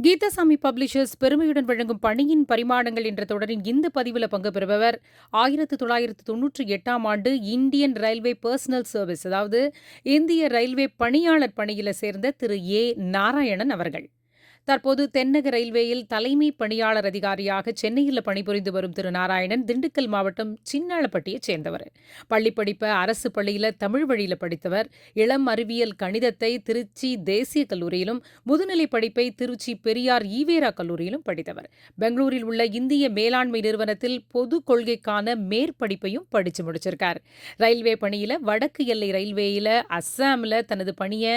கீதாசாமி publishers பெருமையுடன் வழங்கும் பணியின் பரிமாணங்கள் என்ற தொடரின் இந்த பதிவில் பங்கு பெறுபவர் 1998ஆம் ஆண்டு இந்தியன் ரயில்வே பர்சனல் சர்வீஸ், அதாவது இந்திய ரயில்வே பணியாளர் பணியில சேர்ந்த திரு நாராயணன் அவர்கள். தற்போது தென்னக ரயில்வேயில் தலைமை பணியாளர் அதிகாரியாக சென்னையில் பணிபுரிந்து வரும் திரு நாராயணன் திண்டுக்கல் மாவட்டம் சின்னாளப்பட்டியைச் சேர்ந்தவர். பள்ளிப்படிப்பை அரசு பள்ளியில் தமிழ் வழியில் படித்தவர். இளம் அறிவியல் கணிதத்தை திருச்சி தேசிய கல்லூரியிலும், முதுநிலை படிப்பை திருச்சி பெரியார் ஈவேரா கல்லூரியிலும் படித்தவர். பெங்களூரில் உள்ள இந்திய மேலாண்மை நிறுவனத்தில் பொது கொள்கைக்கான மேற்படிப்பையும் படித்து முடிச்சிருக்கார். ரயில்வே பணியில் வடக்கு எல்லை ரயில்வேயில் அஸ்ஸாமில் தனது பணியை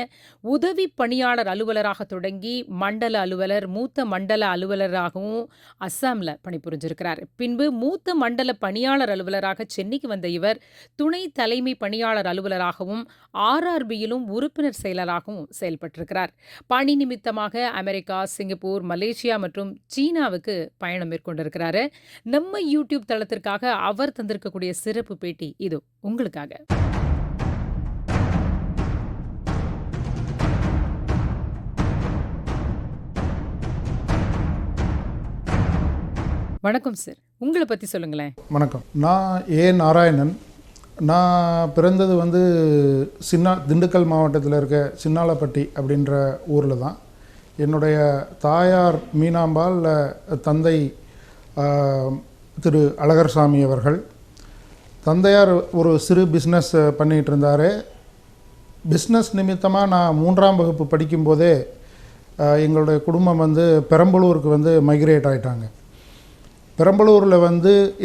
உதவி பணியாளர் அலுவலராக தொடங்கி மண்டல அலுவலர், மூத்த மண்டல அலுவலராகவும் அஸ்ஸாமில் பணிபுரிஞ்சிருக்கிறார். பின்பு மூத்த மண்டல பணியாளர் அலுவலராக சென்னைக்கு வந்த இவர் துணை தலைமை பணியாளர் அலுவலராகவும் ஆர்ஆர்பியிலும் உறுப்பினர் செயலராகவும் செயல்பட்டிருக்கிறார். பணி நிமித்தமாக அமெரிக்கா, சிங்கப்பூர், மலேசியா மற்றும் சீனாவுக்கு பயணம் மேற்கொண்டிருக்கிறார். நம்ம யூடியூப் தளத்திற்காக அவர் தந்திருக்கக்கூடிய சிறப்பு பேட்டி இது உங்களுக்காக. வணக்கம் சார், உங்களை பற்றி சொல்லுங்களேன். வணக்கம், நான் A.Narayanan. நான் பிறந்தது திண்டுக்கல் மாவட்டத்தில் இருக்க சின்னாளப்பட்டி அப்படின்ற ஊரில் தான். என்னுடைய தாயார் மீனாம்பாள், தந்தை திரு அழகர்சாமி அவர்கள். தந்தையார் ஒரு சிறு பிஸ்னஸ் பண்ணிகிட்டு இருந்தார். பிஸ்னஸ் நிமித்தமாக நான் 3ஆம் வகுப்பு படிக்கும்போதே எங்களுடைய குடும்பம் பெரம்பலூருக்கு மைக்ரேட் ஆகிட்டாங்க. பெரம்பலூரில்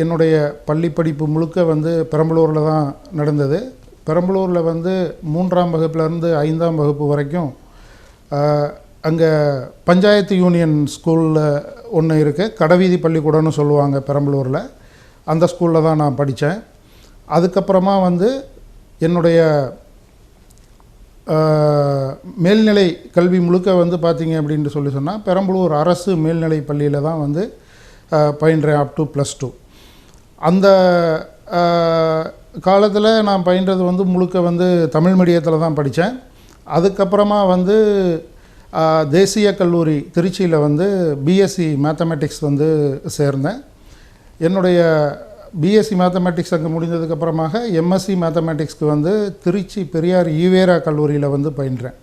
என்னுடைய பள்ளி படிப்பு முழுக்க பெரம்பலூரில் தான் நடந்தது. பெரம்பலூரில் 3ஆம் வகுப்புலேருந்து 5ஆம் வகுப்பு வரைக்கும் அங்கே பஞ்சாயத்து யூனியன் ஸ்கூலில் ஒன்று இருக்குது, கடைவீதி பள்ளிக்கூடம்னு சொல்லுவாங்க பெரம்பலூரில். அந்த ஸ்கூலில் தான் நான் படித்தேன். அதுக்கப்புறமா என்னுடைய மேல்நிலை கல்வி முழுக்க பார்த்திங்க அப்படின்னு சொன்னால் பெரம்பலூர் அரசு மேல்நிலை பள்ளியில் தான் பயின்றேன் அப் டு +2. அந்த காலத்தில் நான் பயின்றது முழுக்க தமிழ் மீடியத்தில் தான் படித்தேன். அதுக்கப்புறமா தேசிய கல்லூரி திருச்சியில் பிஎஸ்சி மேத்தமெட்டிக்ஸ் சேர்ந்தேன். என்னுடைய பிஎஸ்சி மேத்தமெட்டிக்ஸ் அங்கே முடிந்ததுக்கப்புறமாக எம்எஸ்சி மேத்தமெட்டிக்ஸ்க்கு திருச்சி பெரியார் ஈவேரா கல்லூரியில் பயின்றேன்.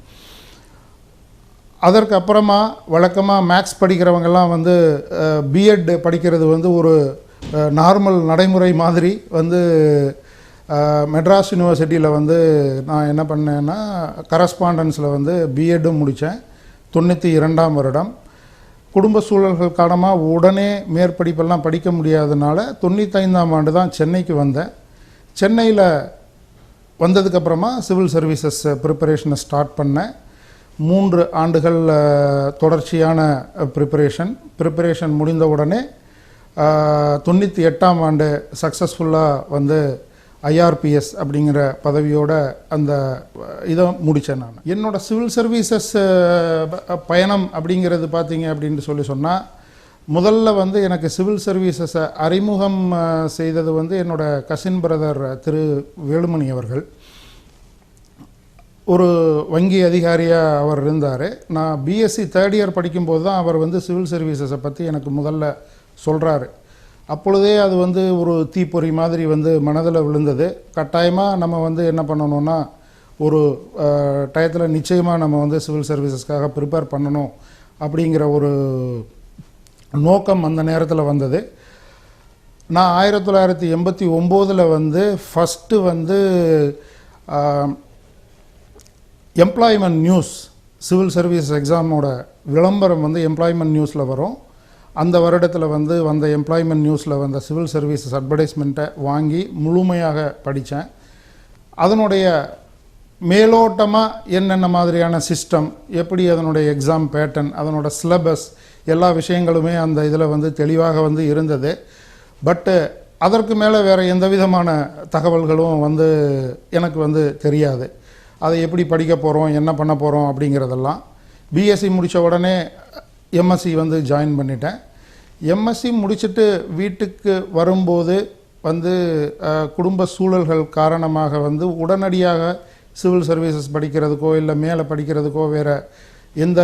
அதற்கு அப்புறமா வழக்கமாக மேக்ஸ் படிக்கிறவங்கெல்லாம் பிஎட் படிக்கிறது ஒரு நார்மல் நடைமுறை மாதிரி மெட்ராஸ் யூனிவர்சிட்டியில் நான் என்ன பண்ணேன்னா கரஸ்பாண்டன்ஸில் பிஎட்டும் முடித்தேன் 92ஆம் வருடம். குடும்ப சூழல்கள் காரணமாக உடனே மேற்படிப்பெல்லாம் படிக்க முடியாதனால 95ஆம் ஆண்டு தான் சென்னைக்கு வந்தேன். சென்னையில் வந்ததுக்கப்புறமா சிவில் சர்வீசஸ் ப்ரிப்பரேஷனை ஸ்டார்ட் பண்ணேன். 3 ஆண்டுகள் தொடர்ச்சியான ப்ரிப்பரேஷன் முடிந்த உடனே 98ஆம் ஆண்டு சக்ஸஸ்ஃபுல்லாக IRPS அப்படிங்கிற பதவியோட அந்த இதை முடித்தேன். நான் என்னோட சிவில் சர்வீசஸ் பயணம் அப்படிங்கிறது பார்த்தீங்க அப்படின்னு சொன்னால் முதல்ல எனக்கு சிவில் சர்வீசஸை அறிமுகம் செய்தது என்னோட கசின் பிரதர் திரு வேலுமணி அவர்கள். ஒரு வங்கி அதிகாரியாக அவர் இருந்தார். நான் பிஎஸ்சி 3rd இயர் படிக்கும்போது தான் அவர் சிவில் சர்வீசஸை பற்றி எனக்கு முதல்ல சொல்கிறாரு. அப்பொழுதே அது ஒரு தீப்பொறி மாதிரி மனதில் விழுந்தது. கட்டாயமாக நம்ம என்ன பண்ணணும்னா ஒரு டயத்தில் நிச்சயமாக நம்ம சிவில் சர்வீசஸ்க்காக ப்ரிப்பேர் பண்ணணும் அப்படிங்கிற ஒரு நோக்கம் அந்த நேரத்தில் வந்தது. நான் 1989 first employment news, civil service எக்ஸாமோட விளம்பரம் எம்ப்ளாய்மெண்ட் நியூஸில் வரும். அந்த வருடத்தில் வந்த எம்ப்ளாய்மெண்ட் நியூஸில் சிவில் சர்வீசஸ் அட்வர்டைஸ்மெண்ட்டை வாங்கி முழுமையாக படித்தேன். அதனுடைய மேலோட்டமாக என்னென்ன மாதிரியான சிஸ்டம், எப்படி அதனுடைய எக்ஸாம் பேட்டர்ன், அதனோட சிலபஸ், எல்லா விஷயங்களுமே அந்த இதில் தெளிவாக இருந்தது. பட்டு அதற்கு மேலே வேறு எந்த விதமான தகவல்களும் எனக்கு தெரியாது. அதை எப்படி படிக்க போகிறோம், என்ன பண்ண போகிறோம் அப்படிங்கிறதெல்லாம். பிஎஸ்சி முடித்த உடனே எம்எஸ்சி ஜாயின் பண்ணிட்டேன். எம்எஸ்சி முடிச்சுட்டு வீட்டுக்கு வரும்போது குடும்ப சூழல்கள் காரணமாக உடனடியாக சிவில் சர்வீசஸ் படிக்கிறதுக்கோ இல்லை மேலே படிக்கிறதுக்கோ வேறு எந்த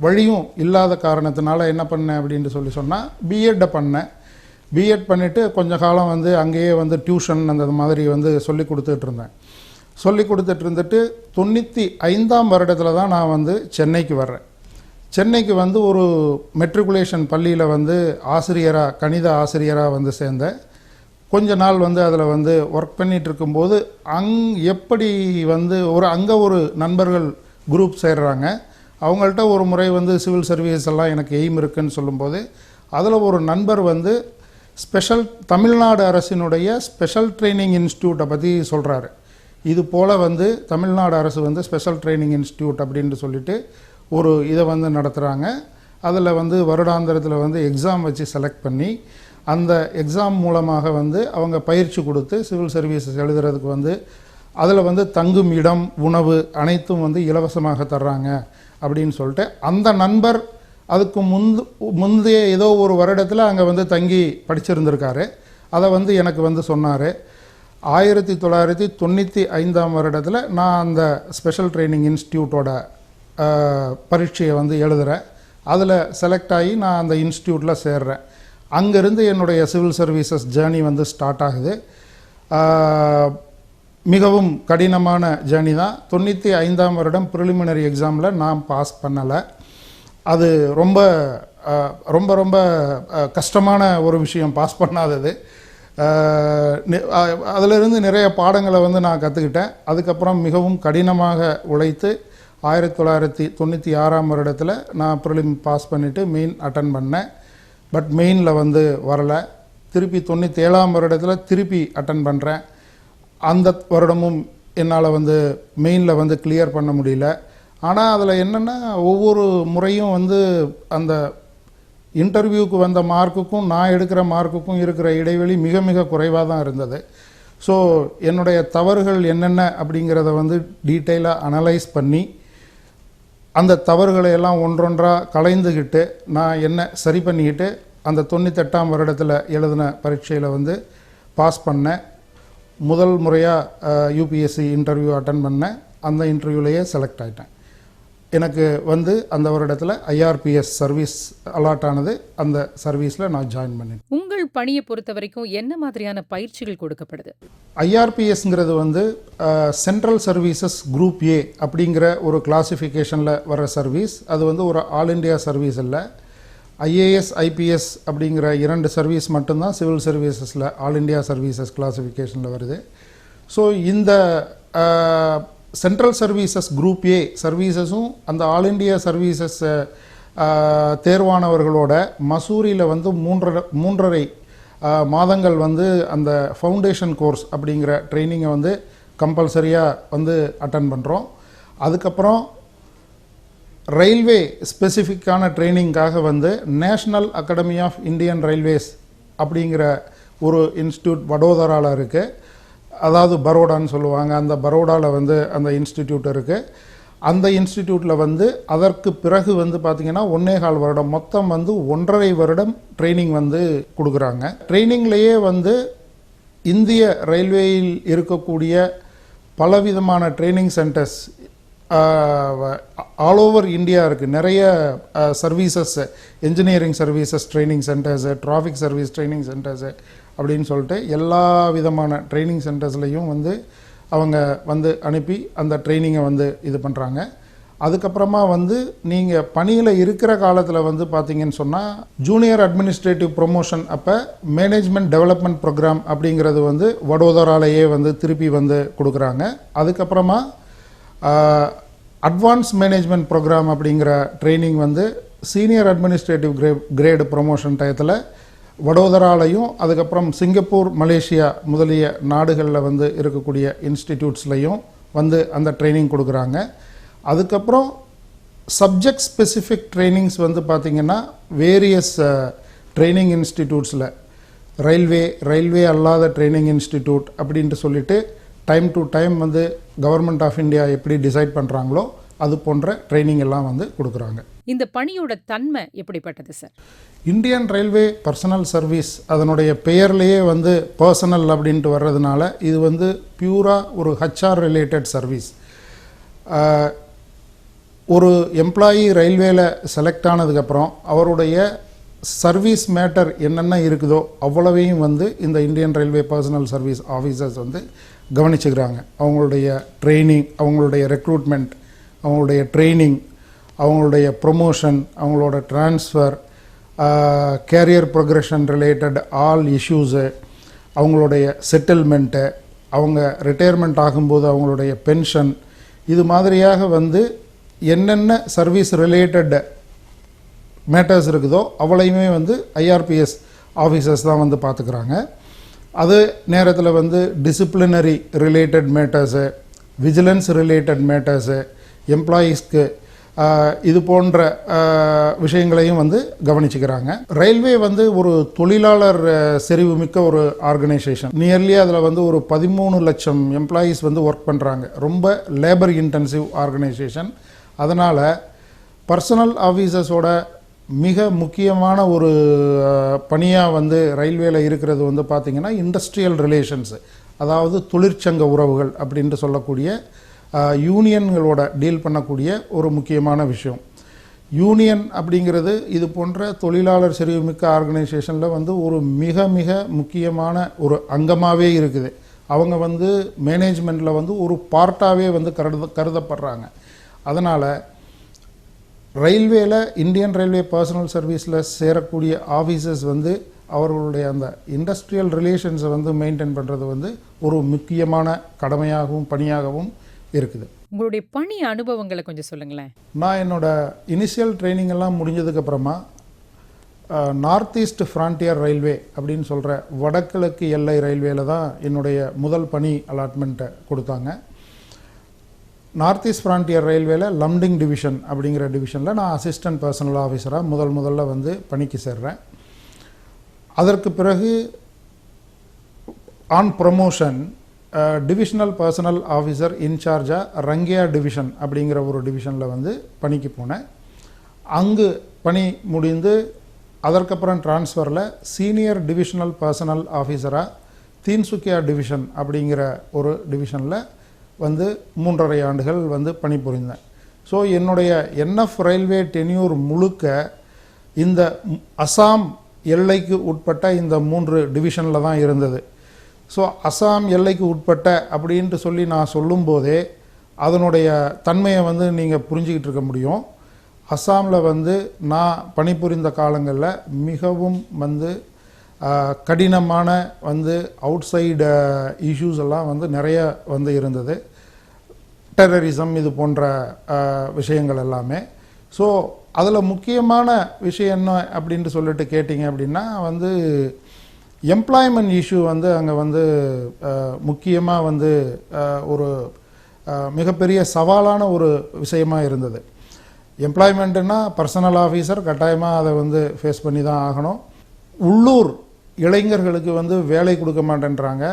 வழியும் இல்லாத காரணத்தினால என்ன பண்ணேன் அப்படின்னு சொன்னால் பிஎட்டை பண்ணேன். பிஎட் பண்ணிவிட்டு கொஞ்ச காலம் வந்து அங்கேயே வந்து டியூஷன் அந்த மாதிரி வந்து சொல்லி கொடுத்துட்டு இருந்தேன். சொல்லி கொடுத்துட்டு இருந்துட்டு 95ஆம் வருடத்தில் தான் நான் வந்து சென்னைக்கு வர்றேன். சென்னைக்கு வந்து ஒரு மெட்ரிகுலேஷன் பள்ளியில் வந்து ஆசிரியராக, கணித ஆசிரியராக வந்து சேர்ந்தேன். கொஞ்ச நாள் வந்து அதில் வந்து ஒர்க் பண்ணிகிட்டு இருக்கும்போது எப்படி வந்து அங்கே ஒரு நண்பர்கள் குரூப் சேர்றாங்க. அவங்கள்ட்ட ஒரு முறை வந்து சிவில் சர்வீஸ் எல்லாம் எனக்கு எய்ம் இருக்குன்னு சொல்லும்போது அதில் ஒரு நண்பர் வந்து தமிழ்நாடு அரசினுடைய ஸ்பெஷல் ட்ரைனிங் இன்ஸ்டியூட்டை பற்றி சொல்கிறாரு. இது போல் வந்து தமிழ்நாடு அரசு வந்து ஸ்பெஷல் ட்ரைனிங் இன்ஸ்டியூட் அப்படின்ட்டு சொல்லிட்டு ஒரு இதை வந்து நடத்துகிறாங்க. அதில் வந்து வருடாந்திரத்தில் வந்து எக்ஸாம் வச்சு செலக்ட் பண்ணி அந்த எக்ஸாம் மூலமாக வந்து அவங்க பயிற்சி கொடுத்து சிவில் சர்வீசஸ் எழுதுறதுக்கு வந்து அதில் வந்து தங்கும் இடம், உணவு அனைத்தும் வந்து இலவசமாக தர்றாங்க அப்படின்னு சொல்லிட்டு அந்த நண்பர் அதுக்கு முந்தைய ஏதோ ஒரு வருடத்தில் அங்கே வந்து தங்கி படிச்சிருந்திருக்காரு. அதை வந்து எனக்கு வந்து சொன்னார். 1995ஆம் வருடத்தில் நான் அந்த ஸ்பெஷல் ட்ரைனிங் இன்ஸ்டியூட்டோட பரீட்சையை வந்து எழுதுகிறேன். அதில் செலக்ட் ஆகி நான் அந்த இன்ஸ்டியூட்டில் சேர்றேன். அங்கேருந்து என்னுடைய சிவில் சர்வீசஸ் ஜேர்னி வந்து ஸ்டார்ட் ஆகுது. மிகவும் கடினமான ஜேர்னி தான். 95ஆம் வருடம் ப்ரிலிமினரி எக்ஸாமில் நான் பாஸ் பண்ணலை. அது ரொம்ப ரொம்ப ரொம்ப கஷ்டமான ஒரு விஷயம், பாஸ் பண்ணாதது. அதிலிருந்து நிறைய பாடங்களை வந்து நான் கற்றுக்கிட்டேன். அதுக்கப்புறம் மிகவும் கடினமாக உழைத்து 1996ஆம் வருடத்தில் நான் ப்ரிலிம் பாஸ் பண்ணிவிட்டு மெயின் அட்டன் பண்ணேன். பட் மெயினில் வந்து வரலை. திருப்பி 97ஆம் வருடத்தில் திருப்பி அட்டன் பண்ணுறேன். அந்த வருடமும் என்னால் வந்து மெயினில் வந்து கிளியர் பண்ண முடியல. ஆனால் அதில் என்னென்னா ஒவ்வொரு முறையும் வந்து அந்த இன்டர்வியூக்கு வந்த மார்க்குக்கும் நான் எடுக்கிற மார்க்குக்கும் இருக்கிற இடைவெளி மிக மிக குறைவாக தான் இருந்தது. ஸோ என்னுடைய தவறுகள் என்னென்ன அப்படிங்கிறத வந்து டீட்டெயிலாக அனலைஸ் பண்ணி அந்த தவறுகளை எல்லாம் ஒன்றொன்றாக களைந்துக்கிட்டு நான் என்ன சரி பண்ணிக்கிட்டு அந்த 98ஆம் வருடத்தில் எழுதின பரீட்சையில் வந்து பாஸ் பண்ணேன். முதல் முறையாக யூபிஎஸ்சி இன்டர்வியூ அட்டன் பண்ணேன். அந்த இன்டர்வியூலேயே செலக்ட் ஆகிட்டேன். எனக்கு வந்து அந்த வருடத்தில் ஐஆர்பிஎஸ் சர்வீஸ் அலாட் ஆனது. அந்த சர்வீஸில் நான் ஜாயின் பண்ணேன். உங்கள் பணியை பொறுத்த வரைக்கும் என்ன மாதிரியான பயிற்சிகள் கொடுக்கப்படுது? ஐஆர்பிஎஸ்ங்கிறது வந்து சென்ட்ரல் சர்வீசஸ் குரூப் ஏ அப்படிங்கிற ஒரு கிளாசிஃபிகேஷனில் வர சர்வீஸ். அது வந்து ஒரு ஆல் இண்டியா சர்வீஸ் இல்லை. ஐஏஎஸ், ஐபிஎஸ் அப்படிங்கிற 2 சர்வீஸ் மட்டும்தான் சிவில் சர்வீசஸில் ஆல் இண்டியா சர்வீசஸ் கிளாசிஃபிகேஷனில் வருது. ஸோ இந்த சென்ட்ரல் சர்வீசஸ் குரூப் ஏ சர்வீசஸும் அந்த ஆல் இண்டியா சர்வீசஸ் தேர்வானவர்களோட மசூரியில் வந்து 3.5 மாதங்கள் வந்து அந்த ஃபவுண்டேஷன் கோர்ஸ் அப்படிங்கிற ட்ரைனிங்கை வந்து கம்பல்சரியாக வந்து அட்டன் பண்ணுறோம். அதுக்கப்புறம் ரயில்வே ஸ்பெசிஃபிக்கான ட்ரைனிங்காக வந்து national academy of Indian railways அப்படிங்கிற ஒரு இன்ஸ்டியூட் வடோதராவில் இருக்குது. அதாவது பரோடான்னு சொல்லுவாங்க. அந்த பரோடாவில் வந்து அந்த இன்ஸ்டிடியூட் இருக்குது. அந்த இன்ஸ்டிடியூட்டில் வந்து அதற்கு பிறகு வந்து பார்த்திங்கன்னா 1.25 வருடம், மொத்தம் வந்து 1.5 வருடம் ட்ரைனிங் வந்து கொடுக்குறாங்க. ட்ரைனிங்லேயே வந்து இந்திய ரயில்வேயில் இருக்கக்கூடிய பலவிதமான training centres all over India இருக்குது. நிறைய services, engineering services training centres, traffic service training centres அப்படின்னு சொல்லிட்டு எல்லா விதமான ட்ரைனிங் சென்டர்ஸ்லையும் வந்து அவங்க வந்து அனுப்பி அந்த ட்ரைனிங்கை வந்து இது பண்ணுறாங்க. அதுக்கப்புறமா வந்து நீங்கள் பணியில் இருக்கிற காலத்தில் வந்து பார்த்தீங்கன்னு சொன்னால் ஜூனியர் அட்மினிஸ்ட்ரேட்டிவ் ப்ரொமோஷன் அப்போ மேனேஜ்மெண்ட் டெவலப்மெண்ட் ப்ரோக்ராம் அப்படிங்கிறது வந்து வடோதராலேயே வந்து திருப்பி வந்து கொடுக்குறாங்க. அதுக்கப்புறமா அட்வான்ஸ் மேனேஜ்மெண்ட் ப்ரோக்ராம் அப்படிங்கிற ட்ரைனிங் வந்து சீனியர் அட்மினிஸ்ட்ரேட்டிவ் கிரேடு ப்ரொமோஷன் டயத்தில் வடோதராலையும் அதுக்கப்புறம் சிங்கப்பூர், மலேசியா முதலிய நாடுகளில் வந்து இருக்கக்கூடிய இன்ஸ்டிடியூட்ஸ்லையும் வந்து அந்த ட்ரைனிங் கொடுக்குறாங்க. அதுக்கப்புறம் சப்ஜெக்ட் ஸ்பெசிஃபிக் ட்ரைனிங்ஸ் வந்து பார்த்திங்கன்னா வேரியஸ் ட்ரைனிங் இன்ஸ்டிடியூட்ஸில் ரயில்வே அல்லாத ட்ரைனிங் இன்ஸ்டிடியூட் அப்படின்ட்டு சொல்லிட்டு டைம் டு டைம் வந்து கவர்மெண்ட் ஆஃப் இந்தியா எப்படி டிசைட் பண்ணுறாங்களோ அது போன்ற ட்ரைனிங் எல்லாம் வந்து கொடுக்குறாங்க. இந்த பணியோட தன்மை எப்படிப்பட்டது sir? Indian railway personal service அதனுடைய பெயர்லேயே வந்து பர்சனல் அப்படின்ட்டு வர்றதுனால இது வந்து பியூராக ஒரு ஹச்ஆர் ரிலேட்டட் சர்வீஸ். ஒரு எம்ப்ளாயி ரயில்வேல செலக்ட் ஆனதுக்கப்புறம் அவருடைய சர்வீஸ் மேட்டர் என்னென்ன இருக்குதோ அவ்வளவையும் வந்து இந்த Indian railway personal service officers வந்து கவனிச்சுக்கிறாங்க. அவங்களுடைய ட்ரைனிங், அவங்களுடைய ரெக்ரூட்மெண்ட், அவங்களுடைய ட்ரைனிங், அவங்களுடைய ப்ரொமோஷன், அவங்களோட transfer, career progression related all issues, அவங்களுடைய செட்டில்மெண்ட்டு, அவங்க ரிட்டையர்மெண்ட் ஆகும்போது அவங்களுடைய பென்ஷன், இது மாதிரியாக வந்து என்னென்ன சர்வீஸ் ரிலேட்டட் மேட்டர்ஸ் இருக்குதோ அவ்வளையுமே வந்து ஐஆர்பிஎஸ் ஆஃபீஸர்ஸ் தான் வந்து பார்த்துக்கிறாங்க. அது நேரத்தில் வந்து disciplinary related matters, vigilance related matters, எம்ப்ளாயீஸ்க்கு இது போன்ற விஷயங்களையும் வந்து கவனிச்சுக்கிறாங்க. ரயில்வே வந்து ஒரு தொழிலாளர் செறிவு மிக்க ஒரு ஆர்கனைசேஷன். நியர்லி அதில் வந்து ஒரு 13 லட்சம் எம்ப்ளாயீஸ் வந்து ஒர்க் பண்ணுறாங்க. ரொம்ப லேபர் இன்டென்சிவ் ஆர்கனைசேஷன். அதனால் பர்சனல் ஆஃபீஸர்ஸோட மிக முக்கியமான ஒரு பணியாக வந்து ரயில்வேல இருக்கிறது வந்து பார்த்திங்கன்னா இண்டஸ்ட்ரியல் ரிலேஷன்ஸு, அதாவது தொழிற்சங்க உறவுகள் அப்படின்ட்டு சொல்லக்கூடிய யூனியன்களோட டீல் பண்ணக்கூடிய ஒரு முக்கியமான விஷயம். யூனியன் அப்படிங்கிறது இது போன்ற தொழிலாளர் செறிவுமிக்க ஆர்கனைசேஷனில் வந்து ஒரு மிக மிக முக்கியமான ஒரு அங்கமாகவே இருக்குது. அவங்க வந்து மேனேஜ்மெண்ட்டில் வந்து ஒரு பார்ட்டாகவே வந்து கருதப்படுறாங்க. அதனால் ரயில்வேல இந்தியன் ரயில்வே பர்சனல் சர்வீஸில் சேரக்கூடிய ஆஃபீஸர்ஸ் வந்து அவர்களுடைய அந்த இண்டஸ்ட்ரியல் ரிலேஷன்ஸை வந்து மெயின்டைன் பண்ணுறது வந்து ஒரு முக்கியமான கடமையாகவும் பணியாகவும் இருக்குது. உங்களுடைய பணி அனுபவங்களை கொஞ்சம் சொல்லுங்களேன். நான் என்னோட இனிஷியல் ட்ரைனிங் எல்லாம் முடிஞ்சதுக்கப்புறமா நார்த் ஈஸ்ட் ஃப்ரான்டியர் ரயில்வே அப்படின்னு சொல்கிற வடகிழக்கு எல்லை ரயில்வேல தான் என்னுடைய முதல் பணி அலாட்மெண்ட்டை கொடுத்தாங்க. நார்த் ஈஸ்ட் ஃப்ரான்டியர் ரயில்வேல லம்டிங் டிவிஷன் அப்படிங்கிற டிவிஷனில் நான் அசிஸ்டன்ட் பர்சனல் ஆஃபீஸராக முதல்ல வந்து பணிக்கு சேர்றேன். அதற்கு பிறகு on promotion divisional personnel officer இன்சார்ஜாக ரங்கியா டிவிஷன் அப்படிங்கிற ஒரு டிவிஷனில் வந்து பணிக்கு போனேன். அங்கு பணி முடிந்து அதற்கப்புறம் டிரான்ஸ்ஃபரில் சீனியர் டிவிஷனல் பர்சனல் ஆஃபீஸராக தீன்சுக்கியா டிவிஷன் அப்படிங்கிற ஒரு டிவிஷனில் வந்து 3.5 ஆண்டுகள் வந்து பணிபுரிந்தேன். ஸோ என்னுடைய என்எஃப் ரயில்வே டென்யூர் முழுக்க இந்த அசாம் எல்லைக்கு உட்பட்ட இந்த 3 டிவிஷனில் தான் இருந்தது. ஸோ அசாம் எல்லைக்கு உட்பட்ட அப்படின்ட்டு சொல்லி நான் சொல்லும்போதே அதனுடைய தன்மையை வந்து நீங்கள் புரிஞ்சிக்கிட்டு இருக்க முடியும். அசாமில் வந்து நான் பணிபுரிந்த காலங்களில் மிகவும் வந்து கடினமான வந்து அவுட் சைடு இஷ்யூஸ் எல்லாம் வந்து நிறைய வந்து இருந்தது. டெரரிசம் இது போன்ற விஷயங்கள் எல்லாமே. ஸோ அதில் முக்கியமான விஷயம் என்ன அப்படின்ட்டு சொல்லிட்டு கேட்டிங்க அப்படின்னா வந்து எம்ப்ளாய்மெண்ட் இஷ்யூ வந்து அங்கே வந்து முக்கியமாக வந்து ஒரு மிகப்பெரிய சவாலான ஒரு விஷயமாக இருந்தது. எம்ப்ளாய்மெண்ட்டுன்னா பர்சனல் ஆஃபீஸர் கட்டாயமாக அதை வந்து ஃபேஸ் பண்ணி தான் ஆகணும். உள்ளூர் இளைஞர்களுக்கு வந்து வேலை கொடுக்க மாட்டேன்றாங்க,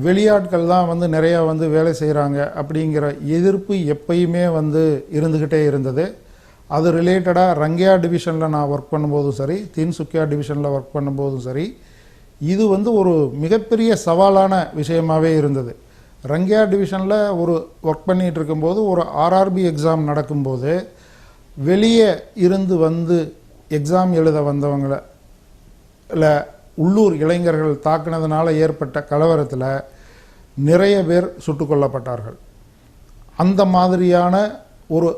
வெளியாட்கள் தான் வந்து நிறையா வந்து வேலை செய்கிறாங்க அப்படிங்கிற எதிர்ப்பு எப்பயுமே வந்து இருந்துக்கிட்டே இருந்தது. அது ரிலேட்டடாக ரங்கியா டிவிஷனில் நான் ஒர்க் பண்ணும்போதும் சரி, தீன்சுக்கியா டிவிஷனில் ஒர்க் பண்ணும்போதும் சரி, இது வந்து ஒரு மிகப்பெரிய சவாலான விஷயமாகவே இருந்தது. ரங்கியா டிவிஷனில் ஒரு ஒர்க் பண்ணிகிட்டு இருக்கும்போது ஒரு ஆர்ஆர்பி எக்ஸாம் நடக்கும்போது வெளியே இருந்து வந்து எக்ஸாம் எழுத வந்தவங்கள இல்லை உள்ளூர் இளைஞர்கள் தாக்குனதுனால ஏற்பட்ட கலவரத்தில் நிறைய பேர் சுட்டுக் கொல்லப்பட்டார்கள். அந்த மாதிரியான ஒரு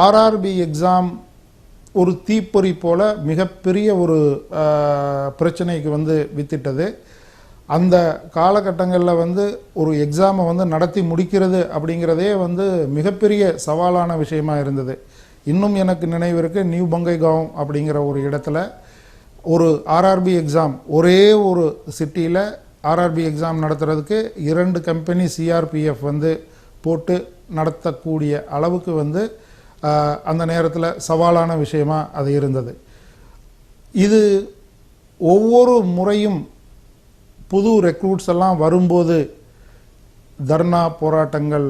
ஆர்ஆர்பி எக்ஸாம் ஒரு தீப்பொறி போல மிகப்பெரிய ஒரு பிரச்சனைக்கு வந்து வித்திட்டது. அந்த காலகட்டங்களில் வந்து ஒரு எக்ஸாமை வந்து நடத்தி முடிக்கிறது அப்படிங்கிறதே வந்து மிகப்பெரிய சவாலான விஷயமா இருந்தது. இன்னும் எனக்கு நினைவிருக்கு, நியூ பங்கைகாவ் அப்படிங்கிற ஒரு இடத்துல ஒரு ஆர்ஆர்பி எக்ஸாம், ஒரே ஒரு சிட்டியில் ஆர்ஆர்பி எக்ஸாம் நடத்துறதுக்கு 2 கம்பெனி சிஆர்பிஎஃப் வந்து போட்டு நடத்தக்கூடிய அளவுக்கு வந்து அந்த நேரத்தில் சவாலான விஷயமா அது இருந்தது. இது ஒவ்வொரு முறையும் புது ரெக்ரூட்ஸ் எல்லாம் வரும்போது தர்ணா போராட்டங்கள்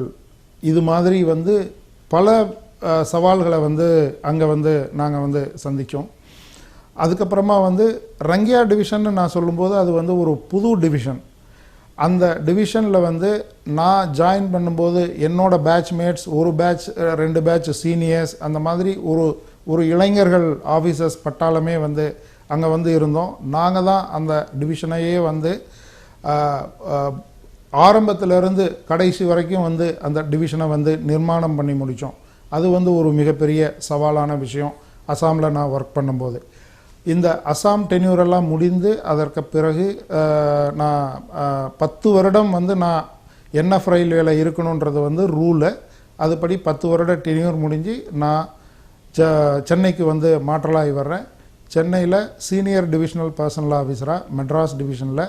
இது மாதிரி வந்து பல சவால்களை வந்து அங்கே வந்து நாங்கள் வந்து சந்தித்தோம். அதுக்கப்புறமா வந்து ரங்கியா டிவிஷன் நான் சொல்லும்போது அது வந்து ஒரு புது டிவிஷன். அந்த டிவிஷனில் வந்து நான் ஜாயின் பண்ணும்போது என்னோட பேட்ச்மேட்ஸ் ஒரு பேட்ச் 2 பேட்ச் சீனியர்ஸ் அந்த மாதிரி ஒரு இளைஞர்கள் ஆஃபீஸர்ஸ் பட்டாளமே வந்து அங்கே வந்து இருந்தோம். நாங்கள் தான் அந்த டிவிஷனையே வந்து ஆரம்பத்திலிருந்து கடைசி வரைக்கும் வந்து அந்த டிவிஷனை வந்து நிர்மாணம் பண்ணி முடித்தோம். அது வந்து ஒரு மிகப்பெரிய சவாலான விஷயம் அசாமில் நான் ஒர்க் பண்ணும்போது. இந்த அசாம் டென்யூரெல்லாம் முடிந்து அதற்கு பிறகு நான் 10 வருடம் வந்து நான் என்எஃப் ரயில்வேல இருக்கணுன்றது வந்து ரூலு. அதுபடி 10 வருட டென்யூர் முடிஞ்சு நான் சென்னைக்கு வந்து மாற்றலாகி வர்றேன். சென்னையில் சீனியர் டிவிஷனல் பர்சனல் ஆஃபீஸராக மெட்ராஸ் டிவிஷனில்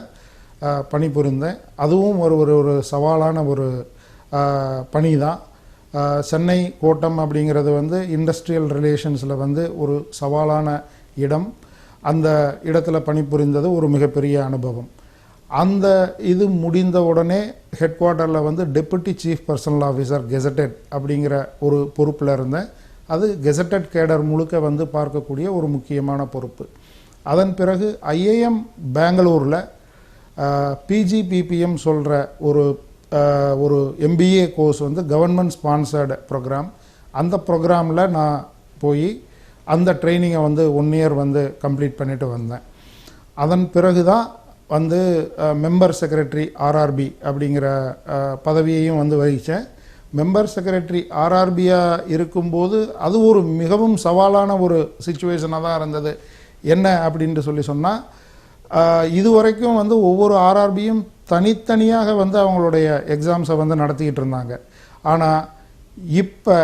பணிபுரிந்தேன். அதுவும் ஒரு சவாலான ஒரு பணி தான். சென்னை கோட்டம் அப்படிங்கிறது வந்து இண்டஸ்ட்ரியல் ரிலேஷன்ஸில் வந்து ஒரு சவாலான இடம். அந்த இடத்துல பணிபுரிந்தது ஒரு மிகப்பெரிய அனுபவம். அந்த இது முடிந்த உடனே ஹெட் குவார்ட்டரில் வந்து deputy chief personal officer gazetted அப்படிங்கிற ஒரு பொறுப்பில் இருந்தேன். அது கெசட்டட் கேடர் முழுக்க வந்து பார்க்கக்கூடிய ஒரு முக்கியமான பொறுப்பு. அதன் பிறகு ஐஏஎம் பெங்களூரில் பிஜிபிபிஎம் சொல்கிற ஒரு எம்பிஏ கோர்ஸ் வந்து கவர்மெண்ட் ஸ்பான்சர்டு ப்ரோக்ராம். அந்த ப்ரோக்ராமில் நான் போய் அந்த ட்ரைனிங்கை வந்து 1 இயர் வந்து கம்ப்ளீட் பண்ணிட்டு வந்தேன். அதன் பிறகு தான் வந்து மெம்பர் செக்ரட்டரி ஆர்ஆர்பி அப்படிங்கிற பதவியையும் வந்து வகித்தேன். மெம்பர் செக்ரட்டரி ஆர்ஆர்பியாக இருக்கும்போது அது ஒரு மிகவும் சவாலான ஒரு சிச்சுவேஷனாக தான் இருந்தது. என்ன அப்படின்ட்டு சொன்னால், இதுவரைக்கும் வந்து ஒவ்வொரு ஆர்ஆர்பியும் தனித்தனியாக வந்து அவங்களுடைய எக்ஸாம்ஸை வந்து நடத்திக்கிட்டு இருந்தாங்க. ஆனால் இப்போ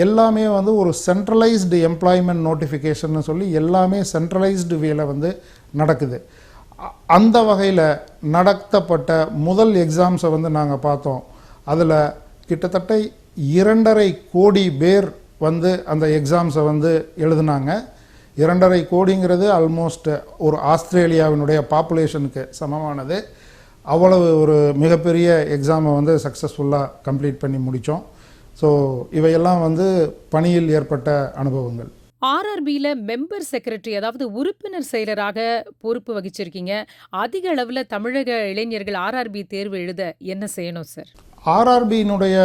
எல்லாமே வந்து ஒரு சென்ட்ரலைஸ்டு எம்ப்ளாய்மெண்ட் நோட்டிஃபிகேஷன் சொல்லி எல்லாமே சென்ட்ரலைஸ்டு வேல வந்து நடக்குது. அந்த வகையில் நடத்தப்பட்ட முதல் எக்ஸாம்ஸை வந்து நாங்கள் பார்த்தோம். அதில் கிட்டத்தட்ட 2.5 கோடி பேர் வந்து அந்த எக்ஸாம்ஸை வந்து எழுதினாங்க. 2.5 கோடிங்கிறது ஆல்மோஸ்ட் ஒரு ஆஸ்திரேலியாவினுடைய பாப்புலேஷனுக்கு சமமானது. அவ்வளவு ஒரு மிகப்பெரிய எக்ஸாமை வந்து சக்ஸஸ்ஃபுல்லாக கம்ப்ளீட் பண்ணி முடித்தோம். ஸோ இவையெல்லாம் வந்து பணியில் ஏற்பட்ட அனுபவங்கள். ஆர்ஆர்பியில் மெம்பர் செக்ரட்டரி, அதாவது உறுப்பினர் செயலராக பொறுப்பு வகிச்சிருக்கீங்க. அதிக அளவில் தமிழக இளைஞர்கள் ஆர்ஆர்பி தேர்வு எழுத என்ன செய்யணும் சார்? ஆர்ஆர்பியினுடைய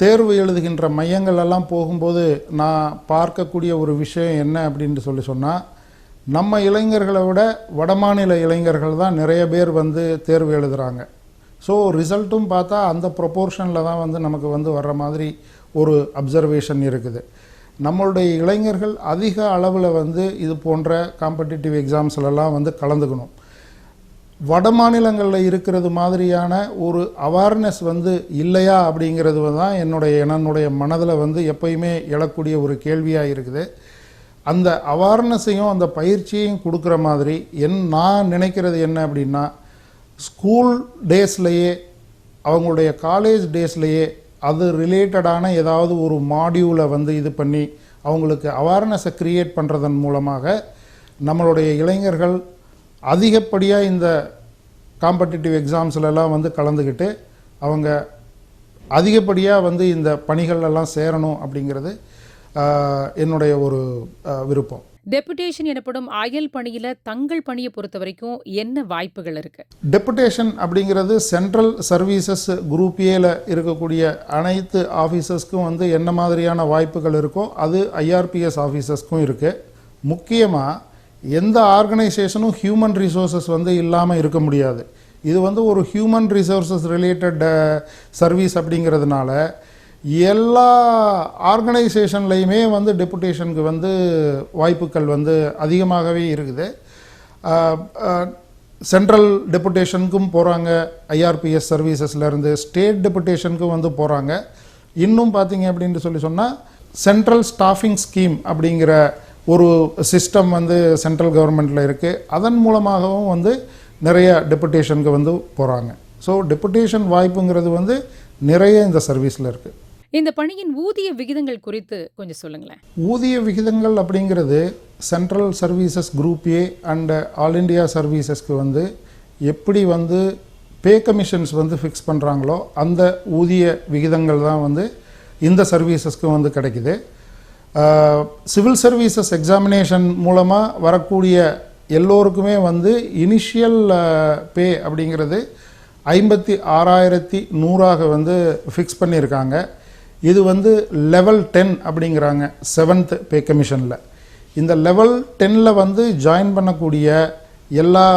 தேர்வு எழுதுகின்ற மையங்கள் எல்லாம் போகும்போது நான் பார்க்கக்கூடிய ஒரு விஷயம் என்ன அப்படின்னு சொன்னால், நம்ம இளைஞர்களை விட வடமாநில இளைஞர்கள் தான் நிறைய பேர் வந்து தேர்வு எழுதுகிறாங்க. ஸோ ரிசல்ட்டும் பார்த்தா அந்த ப்ரொப்போர்ஷனில் தான் வந்து நமக்கு வந்து வர்ற மாதிரி ஒரு அப்சர்வேஷன் இருக்குது. நம்மளுடைய இளைஞர்கள் அதிக அளவில் வந்து இது போன்ற காம்படிட்டிவ் எக்ஸாம்ஸ்லாம் வந்து கலந்துக்கணும். வட மாநிலங்களில் இருக்கிறது மாதிரியான ஒரு அவேர்னஸ் வந்து இல்லையா அப்படிங்கிறது தான் என்னுடைய மனதில் வந்து எப்பயுமே எழக்கூடிய ஒரு கேள்வியாக இருக்குது. அந்த அவேர்னஸையும் அந்த பயிற்சியையும் கொடுக்குற மாதிரி நான் நினைக்கிறது என்ன அப்படின்னா, ஸ்கூல் டேஸ்லேயே அவங்களுடைய காலேஜ் டேஸ்லேயே அது ரிலேட்டடான ஏதாவது ஒரு மாடியூலை வந்து இது பண்ணி அவங்களுக்கு அவேர்னஸை க்ரியேட் பண்ணுறதன் மூலமாக நம்மளுடைய இளைஞர்கள் அதிகப்படியாக இந்த காம்படிட்டிவ் எக்ஸாம்ஸ்லாம் வந்து கலந்துக்கிட்டு அவங்க அதிகப்படியாக வந்து இந்த பணிகளெல்லாம் சேரணும் அப்படிங்கிறது என்னுடைய ஒரு விருப்பம். டெபுடேஷன் எனப்படும் அயல் பணியில் தங்கள் பணியை பொறுத்த வரைக்கும் என்ன வாய்ப்புகள் இருக்கு? டெபுடேஷன் அப்படிங்கிறது சென்ட்ரல் சர்வீசஸ் குரூப் ஏல இருக்கக்கூடிய அனைத்து ஆஃபீஸர்ஸ்க்கும் வந்து என்ன மாதிரியான வாய்ப்புகள் இருக்கோ அது ஐஆர்பிஎஸ் ஆஃபீஸர்ஸ்க்கும் இருக்குது. முக்கியமாக எந்த ஆர்கனைசேஷனும் ஹியூமன் ரிசோர்ஸஸ் வந்து இல்லாமல் இருக்க முடியாது. இது வந்து ஒரு ஹியூமன் ரிசோர்ஸஸ் ரிலேட்டட் சர்வீஸ் அப்படிங்கிறதுனால எல்லா ஆர்கனைசேஷன்லையுமே வந்து டெபுடேஷனுக்கு வந்து வாய்ப்புகள் வந்து அதிகமாகவே இருக்குது. சென்ட்ரல் டெபுடேஷனுக்கும் போகிறாங்க, ஐஆர்பிஎஸ் சர்வீசஸ்லேருந்து ஸ்டேட் டெபுடேஷனுக்கும் வந்து போகிறாங்க. இன்னும் பார்த்தீங்க அப்படின்னு சொன்னால் சென்ட்ரல் ஸ்டாஃபிங் ஸ்கீம் அப்படிங்கிற ஒரு சிஸ்டம் வந்து சென்ட்ரல் கவர்மெண்ட்டில் இருக்குது. அதன் மூலமாகவும் வந்து நிறைய டெபுடேஷனுக்கு வந்து போகிறாங்க. ஸோ டெபுடேஷன் வாய்ப்புங்கிறது வந்து நிறைய இந்த சர்வீஸில் இருக்குது. இந்த பணியின் ஊதிய விகிதங்கள் குறித்து கொஞ்சம் சொல்லுங்களேன். ஊதிய விகிதங்கள் அப்படிங்கிறது central services group A and all India சர்வீசஸ்க்கு வந்து எப்படி வந்து பே கமிஷன்ஸ் வந்து ஃபிக்ஸ் பண்ணுறாங்களோ அந்த ஊதிய விகிதங்கள் தான் வந்து இந்த சர்வீசஸ்க்கு வந்து கிடைக்குது. சிவில் சர்வீசஸ் எக்ஸாமினேஷன் மூலமாக வரக்கூடிய எல்லோருக்குமே வந்து இனிஷியல் பே அப்படிங்கிறது 56,100 வந்து ஃபிக்ஸ் பண்ணியிருக்காங்க. இது வந்து லெவல் 10 அப்படிங்கிறாங்க 7th பே கமிஷனில். இந்த லெவல் 10ல் வந்து ஜாயின் பண்ணக்கூடிய எல்லா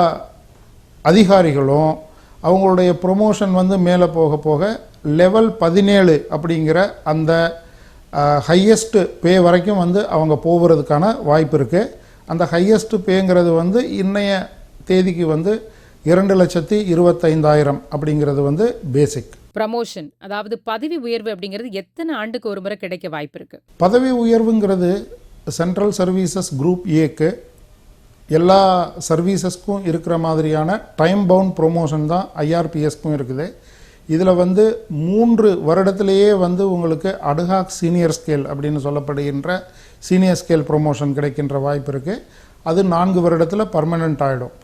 அதிகாரிகளும் அவங்களுடைய ப்ரொமோஷன் வந்து மேலே போக போக லெவல் 17 அப்படிங்கிற அந்த ஹையஸ்ட் பே வரைக்கும் வந்து அவங்க போகிறதுக்கான வாய்ப்பு இருக்குது. அந்த ஹையஸ்ட் பேங்கிறது வந்து இன்னைய தேதிக்கு வந்து 2,25,000 அப்படிங்கிறது வந்து பேசிக். ப்ரமோஷன் அதாவது பதவி உயர்வு அப்படிங்கிறது எத்தனை ஆண்டுக்கு ஒரு முறை கிடைக்க வாய்ப்பு இருக்கு? பதவி உயர்வுங்கிறது சென்ட்ரல் சர்வீசஸ் குரூப் ஏக்கு எல்லா சர்வீசஸ்க்கும் இருக்கிற மாதிரியான டைம் பவுண்ட் ப்ரொமோஷன் தான் ஐஆர்பிஎஸ்க்கும் இருக்குது. இதில் வந்து 3 வருடத்திலேயே வந்து உங்களுக்கு அட்ஹாக் சீனியர் ஸ்கேல் அப்படின்னு சொல்லப்படுகின்ற சீனியர் ஸ்கேல் ப்ரொமோஷன் கிடைக்கின்ற வாய்ப்பு இருக்குது. அது 4 வருடத்தில் பர்மனெண்ட் ஆகிடும்.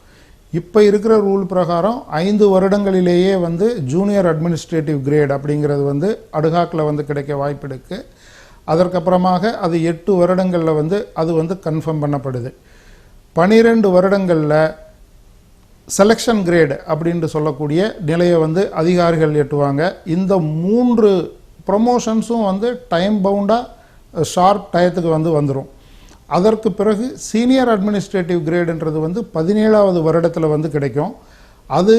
இப்போ இருக்கிற ரூல் பிரகாரம் 5 வருடங்களிலேயே வந்து ஜூனியர் அட்மினிஸ்ட்ரேட்டிவ் கிரேட் அப்படிங்கிறது வந்து அட்ஹாக்கில் வந்து கிடைக்க வாய்ப்பு இருக்குது. அதற்கப்புறமாக அது 8 வருடங்களில் வந்து அது வந்து கன்ஃபார்ம் பண்ணப்படுது. 12 வருடங்களில் செலெக்ஷன் கிரேடு அப்படின்ட்டு சொல்லக்கூடிய நிலையை வந்து அதிகாரிகள் எட்டுவாங்க. இந்த 3 ப்ரொமோஷன்ஸும் வந்து டைம் பவுண்டாக ஷார்ப் டயத்துக்கு வந்து வந்துடும். அதற்கு பிறகு சீனியர் அட்மினிஸ்ட்ரேட்டிவ் கிரேடுன்றது வந்து 17வது வருடத்தில் வந்து கிடைக்கும். அது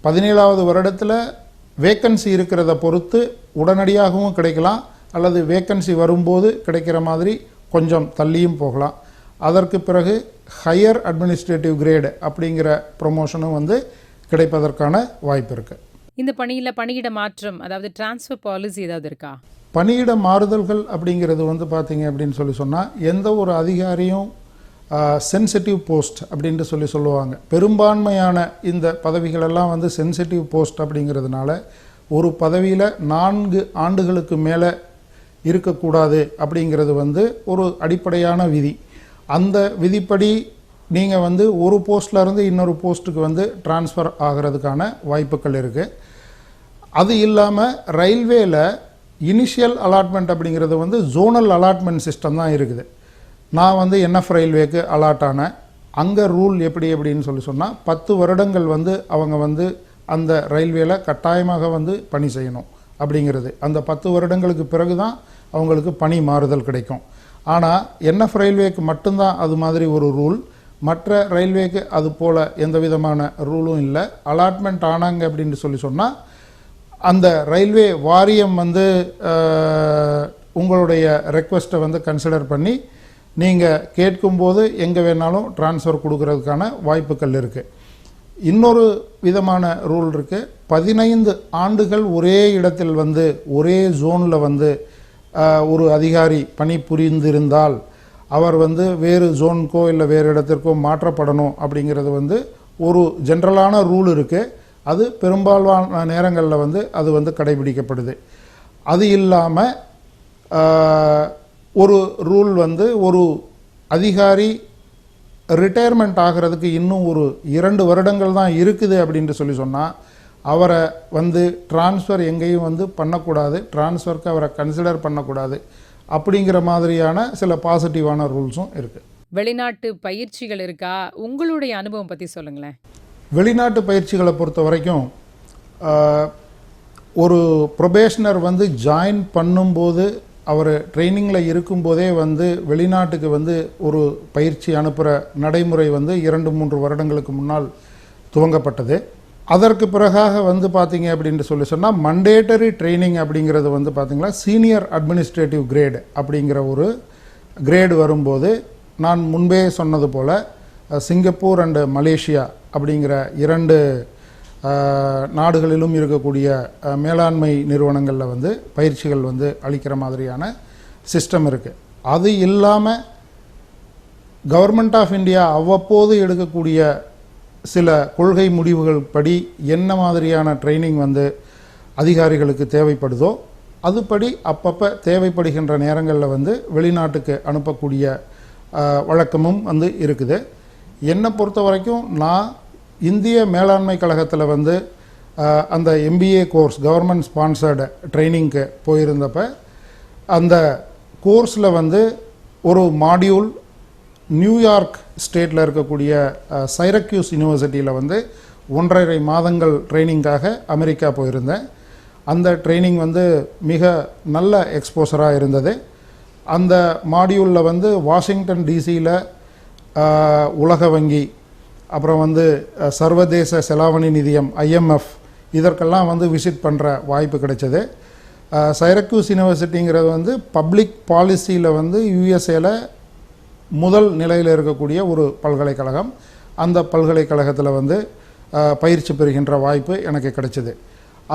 17வது வருடத்தில் வேக்கன்சி இருக்கிறத பொறுத்து உடனடியாகவும் கிடைக்கலாம், அல்லது வேக்கன்சி வரும்போது கிடைக்கிற மாதிரி கொஞ்சம் தள்ளியும் போகலாம். அதற்கு பிறகு ஹையர் அட்மினிஸ்ட்ரேட்டிவ் கிரேடு அப்படிங்கிற ப்ரொமோஷனும் வந்து கிடைப்பதற்கான வாய்ப்பு இருக்குது. இந்த பணியில் பணியிட மாற்றம் அதாவது டிரான்ஸ்ஃபர் பாலிசி ஏதாவது இருக்கா? பணியிட மாறுதல்கள் அப்படிங்கிறது வந்து பார்த்தீங்க அப்படின்னு சொன்னால் எந்த ஒரு அதிகாரியும் சென்சிட்டிவ் போஸ்ட் அப்படின்ட்டு சொல்லுவாங்க. பெரும்பான்மையான இந்த பதவிகளெல்லாம் வந்து சென்சிட்டிவ் போஸ்ட் அப்படிங்கிறதுனால ஒரு பதவியில் 4 ஆண்டுகளுக்கு மேலே இருக்கக்கூடாது அப்படிங்கிறது வந்து ஒரு அடிப்படையான விதி. அந்த விதிப்படி நீங்கள் வந்து ஒரு போஸ்ட்லேருந்து இன்னொரு போஸ்ட்டுக்கு வந்து டிரான்ஸ்ஃபர் ஆகிறதுக்கான வாய்ப்புகள் இருக்குது. அது இல்லாமல் ரயில்வேல இனிஷியல் அலாட்மெண்ட் அப்படிங்கிறது வந்து ஜோனல் அலாட்மெண்ட் சிஸ்டம் தான் இருக்குது. நான் வந்து என்எஃப் ரயில்வேக்கு அலாட் ஆனேன். அங்கே ரூல் எப்படி அப்படின்னு சொன்னால் 10 வருடங்கள் வந்து அவங்க வந்து அந்த ரயில்வேல கட்டாயமாக வந்து பணி செய்யணும் அப்படிங்கிறது. அந்த 10 வருடங்களுக்கு பிறகு தான் அவங்களுக்கு பணி மாறுதல் கிடைக்கும். ஆனால் என்எஃப் ரயில்வேக்கு மட்டும்தான் அது மாதிரி ஒரு ரூல். மற்ற ரயில்வேக்கு அது போல் எந்த விதமான ரூலும் இல்லை. அலாட்மெண்ட் ஆனாங்க அப்படின்னு சொன்னால் அந்த ரயில்வே வாரியம் வந்து உங்களுடைய ரெக்வெஸ்ட்டை வந்து கன்சிடர் பண்ணி நீங்கள் கேட்கும்போது எங்கே வேணாலும் டிரான்ஸ்ஃபர் கொடுக்கறதுக்கான வாய்ப்புகள் இருக்குது. இன்னொரு விதமான ரூல் இருக்குது. 15 ஆண்டுகள் ஒரே இடத்தில் வந்து ஒரே ஜோனில் வந்து ஒரு அதிகாரி பணி புரிந்திருந்தால் அவர் வந்து வேறு ஜோனுக்கோ இல்லை வேறு இடத்திற்கோ மாற்றப்படணும் அப்படிங்கிறது வந்து ஒரு ஜென்ரலான ரூல் இருக்குது. அது பெரும்பாலான நேரங்களில் வந்து அது வந்து கடைபிடிக்கப்படுது. அது இல்லாமல் ஒரு ரூல் வந்து ஒரு அதிகாரி ரிட்டையர்மெண்ட் ஆகிறதுக்கு இன்னும் ஒரு 2 வருடங்கள் தான் இருக்குது அப்படின்ட்டு சொன்னால் அவரை வந்து டிரான்ஸ்ஃபர் எங்கேயும் வந்து பண்ணக்கூடாது, டிரான்ஸ்ஃபருக்கு அவரை கன்சிடர் பண்ணக்கூடாது அப்படிங்கிற மாதிரியான சில பாசிட்டிவான ரூல்ஸும் இருக்குது. வெளிநாட்டு பயிற்சிகள் இருக்கா? உங்களுடைய அனுபவம் பற்றி சொல்லுங்களேன். வெளிநாட்டு பயிற்சிகளை பொறுத்த வரைக்கும் ஒரு ப்ரொபேஷனர் வந்து ஜாயின் பண்ணும்போது அவர் ட்ரைனிங்கில் இருக்கும்போதே வந்து வெளிநாட்டுக்கு வந்து ஒரு பயிற்சி அனுப்புகிற நடைமுறை வந்து 2-3 வருடங்களுக்கு முன்னால் துவங்கப்பட்டது. அதற்கு பிறகாக வந்து பார்த்தீங்க அப்படின்னு சொன்னால் மண்டேட்டரி ட்ரைனிங் அப்படிங்கிறது வந்து பார்த்திங்கன்னா சீனியர் அட்மினிஸ்ட்ரேட்டிவ் கிரேடு அப்படிங்கிற ஒரு கிரேடு வரும்போது நான் முன்பே சொன்னது போல் சிங்கப்பூர் அண்டு மலேசியா அப்படிங்கிற 2 நாடுகளிலும் இருக்கக்கூடிய மேலாண்மை நிறுவனங்களில் வந்து பயிற்சிகள் வந்து அளிக்கிற மாதிரியான சிஸ்டம் இருக்குது. அது இல்லாமல் கவர்மெண்ட் ஆஃப் இந்தியா அவ்வப்போது எடுக்கக்கூடிய சில கொள்கை முடிவுகள் படி என்ன மாதிரியான ட்ரைனிங் வந்து அதிகாரிகளுக்கு தேவைப்படுதோ அதுபடி அப்பப்போ தேவைப்படுகின்ற நேரங்களில் வந்து வெளிநாட்டுக்கு அனுப்பக்கூடிய வழக்கமும் வந்து இருக்குது. என்னை பொறுத்த வரைக்கும் நான் இந்திய மேலாண்மை கழகத்தில் வந்து அந்த எம்பிஏ கோர்ஸ் கவர்மெண்ட் ஸ்பான்சர்டு ட்ரைனிங்க்கு போயிருந்தப்ப அந்த கோர்ஸில் வந்து ஒரு மாடியூல் நியூயார்க் ஸ்டேட்டில் இருக்கக்கூடிய சைரக்யூஸ் யூனிவர்சிட்டியில் வந்து 1.5 மாதங்கள் ட்ரைனிங்காக அமெரிக்கா போயிருந்தேன். அந்த ட்ரைனிங் வந்து மிக நல்ல எக்ஸ்போசராக இருந்தது. அந்த மாடியூலில் வந்து வாஷிங்டன் டிசியில் உலக வங்கி, அப்புறம் வந்து சர்வதேச செலாவணி நிதியம் IMF இதற்கெல்லாம் வந்து விசிட் பண்ணுற வாய்ப்பு கிடைச்சது. சைரக்யூஸ் யூனிவர்சிட்டிங்கிறது வந்து பப்ளிக் பாலிசியில் வந்து யூஎஸ்ஏல முதல் நிலையில் இருக்கக்கூடிய ஒரு பல்கலைக்கழகம். அந்த பல்கலைக்கழகத்தில் வந்து பயிற்சி பெறுகின்ற வாய்ப்பு எனக்கு கிடைச்சிது.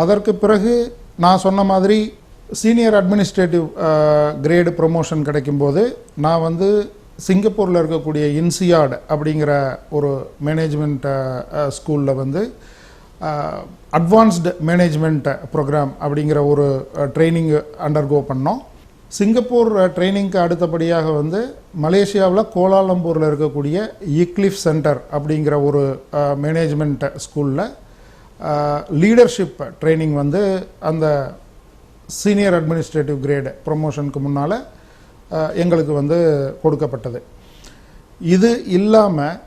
அதற்கு பிறகு நான் சொன்ன மாதிரி சீனியர் அட்மினிஸ்ட்ரேட்டிவ் கிரேடு ப்ரொமோஷன் கிடைக்கும்போது நான் வந்து சிங்கப்பூரில் இருக்கக்கூடிய இன்சியாட் அப்படிங்கிற ஒரு மேனேஜ்மெண்ட் ஸ்கூலில் வந்து அட்வான்ஸ்டு மேனேஜ்மெண்ட் ப்ரோக்ராம் அப்படிங்கிற ஒரு ட்ரைனிங் அண்டர்கோ பண்ணோம். சிங்கப்பூர் ட்ரைனிங்க்கு அடுத்தபடியாக வந்து மலேசியாவில் கோலாலம்பூரில் இருக்கக்கூடிய இக்லிஃப் சென்டர் அப்படிங்கிற ஒரு மேனேஜ்மெண்ட் ஸ்கூலில் லீடர்ஷிப் ட்ரைனிங் வந்து அந்த சீனியர் அட்மினிஸ்ட்ரேட்டிவ் கிரேடு ப்ரொமோஷனுக்கு முன்னால் எங்களுக்கு வந்து கொடுக்கப்பட்டது. இது இல்லாமல்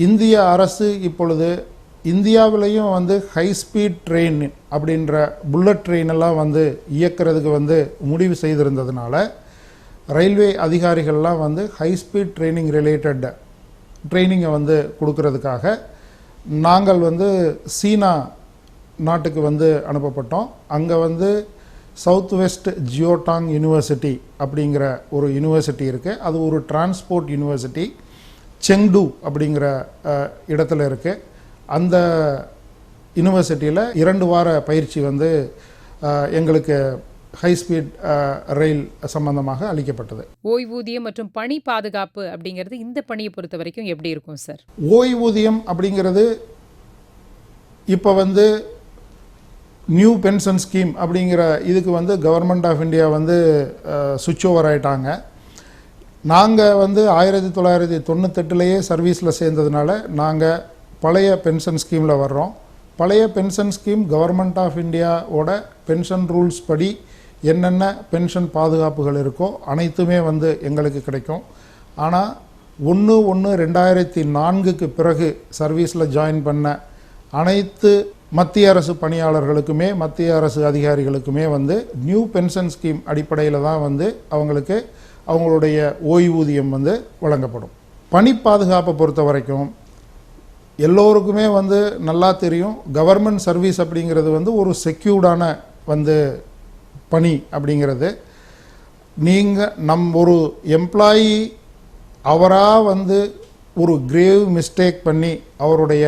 இந்திய அரசு இப்பொழுது இந்தியாவிலையும் வந்து ஹை ஸ்பீட் ட்ரெயின் அப்படின்ற புல்லட் ட்ரெயின் எல்லாம் வந்து இயக்கிறதுக்கு வந்து முடிவு செய்திருந்ததுனால ரயில்வே அதிகாரிகள்லாம் வந்து ஹை ஸ்பீட் ட்ரைனிங் ரிலேட்டட் ட்ரைனிங்கை வந்து கொடுக்கறதுக்காக நாங்கள் வந்து சீனா நாட்டுக்கு வந்து அனுப்பப்பட்டோம். அங்கே வந்து சவுத் வெஸ்ட் ஜியோடாங் யூனிவர்சிட்டி அப்படிங்கிற ஒரு யூனிவர்சிட்டி இருக்குது. அது ஒரு டிரான்ஸ்போர்ட் யூனிவர்சிட்டி, செங்டு அப்படிங்கிற இடத்துல இருக்குது. அந்த யூனிவர்சிட்டியில் 2 வார பயிற்சி வந்து எங்களுக்கு ஹை ஸ்பீட் ரயில் சம்பந்தமாக அளிக்கப்பட்டது. ஓய்வூதியம் மற்றும் பணி பாதுகாப்பு அப்படிங்கிறது இந்த பணியை பொறுத்த வரைக்கும் எப்படி இருக்கும் சார்? ஓய்வூதியம் அப்படிங்கிறது இப்போ வந்து நியூ பென்ஷன் ஸ்கீம் அப்படிங்கிற இதுக்கு வந்து கவர்மெண்ட் ஆஃப் இந்தியா வந்து சுவிட்ச் ஓவர் ஆகிட்டாங்க. நாங்கள் வந்து 1998 சர்வீஸில் சேர்ந்ததுனால நாங்கள் பழைய பென்ஷன் ஸ்கீமில் வர்றோம். பழைய பென்ஷன் ஸ்கீம் கவர்மெண்ட் ஆஃப் இந்தியாவோட பென்ஷன் ரூல்ஸ் படி என்னென்ன பென்ஷன் பாதுகாப்புகள் இருக்கோ அனைத்துமே வந்து எங்களுக்கு கிடைக்கும். ஆனால் 1/1/2004 பிறகு சர்வீஸில் ஜாயின் பண்ண அனைத்து மத்திய அரசு பணியாளர்களுக்குமே மத்திய அரசு அதிகாரிகளுக்குமே வந்து நியூ பென்ஷன் ஸ்கீம் அடிப்படையில் தான் வந்து அவங்களுக்கு அவங்களுடைய ஓய்வூதியம் வந்து வழங்கப்படும். பணி பாதுகாப்பை பொறுத்த வரைக்கும் எல்லோருக்குமே வந்து நல்லா தெரியும், கவர்மெண்ட் சர்வீஸ் அப்படிங்கிறது வந்து ஒரு செக்யூர்டான வந்து பணி அப்படிங்கிறது. நீங்கள் ஒரு எம்ப்ளாயி அவராக வந்து ஒரு கிரேவ் மிஸ்டேக் பண்ணி அவருடைய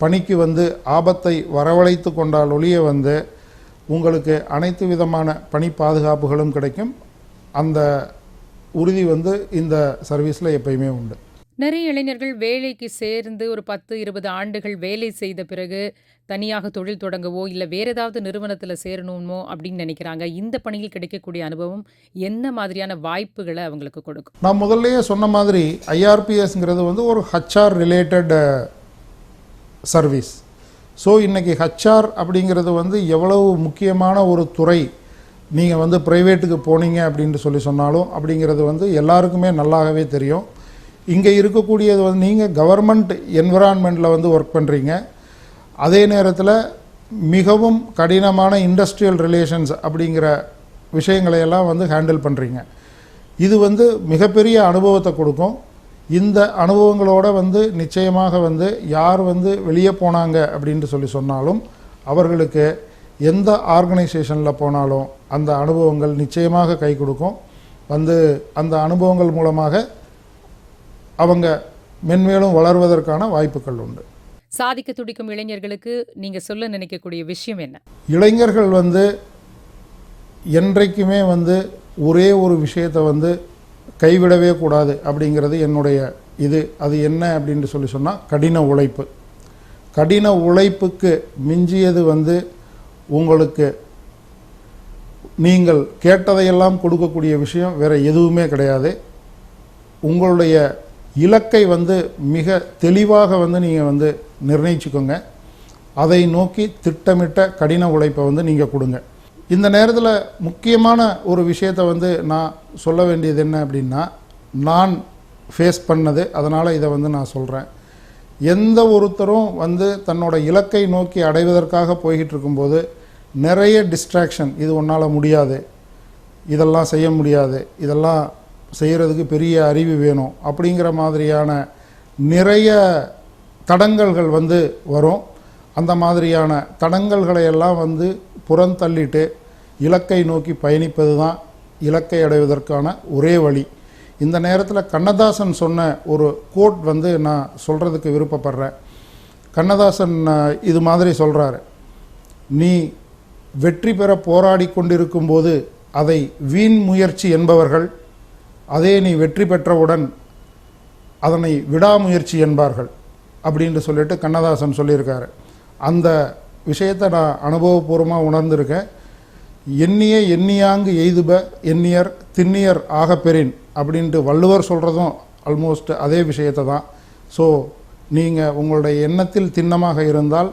பணிக்கு வந்து ஆபத்தை வரவழைத்து கொண்டால் ஒழிய வந்து உங்களுக்கு அனைத்து விதமான பணி பாதுகாப்புகளும் கிடைக்கும். அந்த உறுதி வந்து இந்த சர்வீஸில் எப்பயுமே உண்டு. நிறைய இளைஞர்கள் வேலைக்கு சேர்ந்து ஒரு 10-20 ஆண்டுகள் வேலை செய்த பிறகு தனியாக தொழில் தொடங்கவோ இல்லை வேற ஏதாவது நிறுவனத்தில் சேரணுமோ அப்படின்னு நினைக்கிறாங்க. இந்த பணியில் கிடைக்கக்கூடிய அனுபவம் என்ன மாதிரியான வாய்ப்புகளை அவங்களுக்கு கொடுக்கும்? நான் முதல்லையே சொன்ன மாதிரி IRPSங்கிறது வந்து ஒரு HR ரிலேட்டட் சர்வீஸ். ஸோ இன்றைக்கி HR அப்படிங்கிறது வந்து எவ்வளவு முக்கியமான ஒரு துறை. நீங்கள் வந்து ப்ரைவேட்டுக்கு போனீங்க அப்படின்ட்டு சொன்னாலும் அப்படிங்கிறது வந்து எல்லாருக்குமே நல்லாகவே தெரியும். இங்கே இருக்கக்கூடியது வந்து நீங்கள் கவர்மெண்ட் என்விரான்மெண்ட்டில் வந்து ஒர்க் பண்ணுறீங்க. அதே நேரத்தில் மிகவும் கடினமான இண்டஸ்ட்ரியல் ரிலேஷன்ஸ் அப்படிங்கிற விஷயங்களையெல்லாம் வந்து ஹேண்டில் பண்ணுறீங்க. இது வந்து மிகப்பெரிய அனுபவத்தை கொடுக்கும். இந்த அனுபவங்களோட வந்து நிச்சயமாக வந்து யார் வந்து வெளியே போனாங்க அப்படின்ட்டு சொன்னாலும் அவர்களுக்கு எந்த ஆர்கனைசேஷனில் போனாலும் அந்த அனுபவங்கள் நிச்சயமாக கை கொடுக்கும். வந்து அந்த அனுபவங்கள் மூலமாக அவங்க மென்மேலும் வளர்வதற்கான வாய்ப்புகள் உண்டு. சாதிக்க துடிக்கும் இளைஞர்களுக்கு நீங்கள் சொல்ல நினைக்கக்கூடிய விஷயம் என்ன? இளைஞர்கள் வந்து என்றைக்குமே வந்து ஒரே ஒரு விஷயத்தை வந்து கைவிடவே கூடாது அப்படிங்கிறது என்னுடைய அது என்ன அப்படின்ட்டு சொன்னால் கடின உழைப்பு. கடின உழைப்புக்கு மிஞ்சியது வந்து உங்களுக்கு நீங்கள் கேட்டதையெல்லாம் கொடுக்கக்கூடிய விஷயம் வேறு எதுவுமே கிடையாது. உங்களுடைய இலக்கை வந்து மிக தெளிவாக வந்து நீங்கள் வந்து நிர்ணயிச்சுக்கோங்க. அதை நோக்கி திட்டமிட்ட கடின உழைப்பை வந்து நீங்கள் கொடுங்க. இந்த நேரத்தில் முக்கியமான ஒரு விஷயத்தை வந்து நான் சொல்ல வேண்டியது என்ன அப்படின்னா, நான் ஃபேஸ் பண்ணது. அதனால் இதை வந்து நான் சொல்கிறேன். எந்த ஒருத்தரும் வந்து தன்னோட இலக்கை நோக்கி அடைவதற்காக போய்கிட்டு இருக்கும்போது நிறைய டிஸ்ட்ராக்ஷன், இது உன்னால் முடியாது, இதெல்லாம் செய்ய முடியாது, இதெல்லாம் செய்கிறதுக்கு பெரிய அறிவு வேணும் அப்படிங்கிற மாதிரியான நிறைய தடங்கல்கள் வந்து வரும். அந்த மாதிரியான தடங்கல்களை எல்லாம் வந்து புறந்தள்ளிட்டு இலக்கை நோக்கி பயணிப்பது தான் இலக்கை அடைவதற்கான ஒரே வழி. இந்த நேரத்தில் கண்ணதாசன் சொன்ன ஒரு கோட் வந்து நான் சொல்கிறதுக்கு விருப்பப்படுறேன். கண்ணதாசன் இது மாதிரி சொல்கிறாரு, நீ வெற்றி பெற போராடி கொண்டிருக்கும்போது அதை வீண் முயற்சி என்பவர்கள், அதே நீ வெற்றி பெற்றவுடன் அதனை விடாமுயற்சி என்பார்கள் அப்படின்ட்டு சொல்லிட்டு கண்ணதாசன் சொல்லியிருக்காரு. அந்த விஷயத்தை நான் அனுபவபூர்வமாக உணர்ந்திருக்கேன். எண்ணிய எண்ணியாங்கு எய்துப எண்ணியர் திண்ணியர் ஆகப்பெறின் அப்படின்ட்டு வள்ளுவர் சொல்கிறதும் ஆல்மோஸ்ட் அதே விஷயத்தை தான். ஸோ நீங்கள் உங்களுடைய எண்ணத்தில் திண்ணமாக இருந்தால்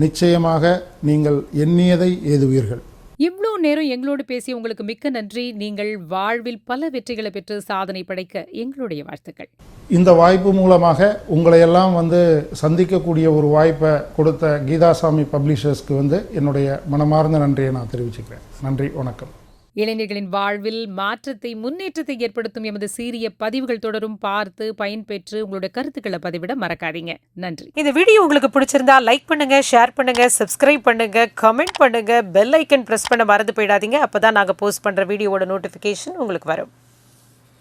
நிச்சயமாக நீங்கள் எண்ணியதை எய்துவீர்கள். இவ்வளோ நேரம் எங்களோடு பேசி உங்களுக்கு மிக்க நன்றி. நீங்கள் வாழ்வில் பல வெற்றிகளை பெற்று சாதனை படைக்க எங்களுடைய வாழ்த்துக்கள். இந்த வாய்ப்பு மூலமாக உங்களையெல்லாம் வந்து சந்திக்கக்கூடிய ஒரு வாய்ப்பை கொடுத்த கீதாசாமி பப்ளிஷர்ஸ்க்கு வந்து என்னுடைய மனமார்ந்த நன்றியை நான் தெரிவிச்சுக்கிறேன். நன்றி, வணக்கம். இளைஞர்களின் வாழ்வில் மாற்றத்தை, முன்னேற்றத்தை ஏற்படுத்தும் எமது சீரிய பதிவுகள் தொடரும். பார்த்து பயன்பெற்று உங்களுடைய கருத்துக்களை பதிவிட மறக்காதீங்க. நன்றி. இந்த வீடியோ உங்களுக்கு பிடிச்சிருந்தா லைக் பண்ணுங்க, ஷேர் பண்ணுங்க, சப்ஸ்கிரைப் பண்ணுங்க, கமெண்ட் பண்ணுங்க, பெல் ஐக்கன் பிரஸ் பண்ண மறந்து போயிடாதீங்க. அப்பதான் நாங்க போஸ்ட் பண்ற வீடியோவோட நோட்டிபிகேஷன் உங்களுக்கு வரும்.